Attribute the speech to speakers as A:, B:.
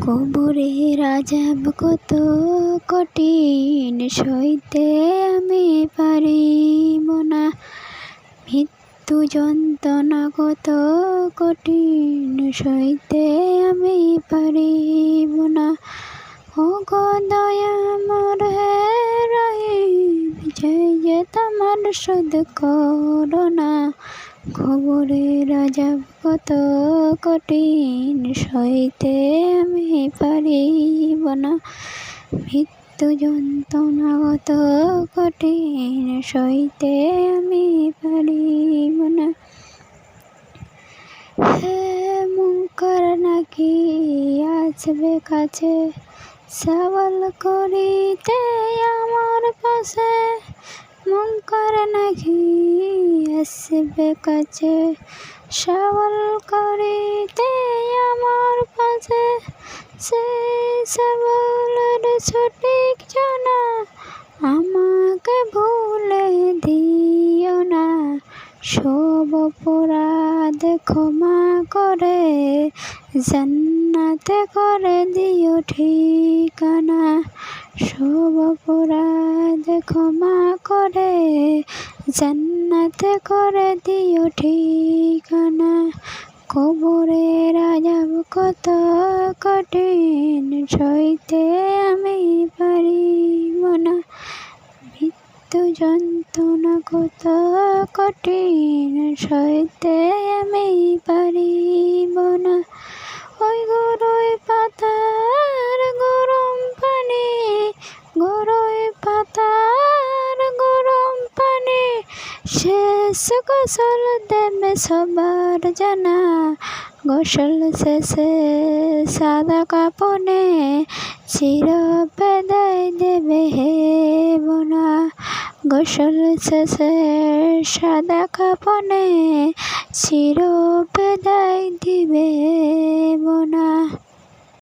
A: কবরের আযাব কত কঠিন, সইতে আমি পারিব না। মৃত্যু যন্ত্রণা কত কঠিন, সইতে আমি পারিব না। ওগো দয়াময় হে রহিম, যে তোমার শোধ করো না। কবরের আযাব কত কঠিন, সইতে আমি পারিব না। মৃত্যু যন্ত্রণা কত কঠিন, সইতে আমি পারিব না। হে মুনকার নাকির আসবে কাছে, সওয়াল করিতে আমার পাশে। মুনকার নাকির আসবে কাছে, সওয়াল করিতে আমার পাশে। সেই সওয়ালের সঠিক জানা আমাকে ভুলে দিও না। সব অপরাধ ক্ষমা করে জান্নাতে করে দিও ঠিকানা। সব অপরাধ ক্ষমা করে জান্নাতে করে দিও ঠিকানা। কবরের আযাব কত কঠিন, সইতে আমি পারিব না। মৃত্যু যন্ত্রণা কত কঠিন, সইতে আমি পারিব না। ওই গরই পাতার গরম পানি, গরই পাতার গরম পানি, শেষ গোসল দেবে সবার জানা। গোসল শেষে সাদা কাপনে চির বিদায় দেবে হে বোনা। গোসল শেষে সাদা কাপনে চির বিদায় দিবে বোনা।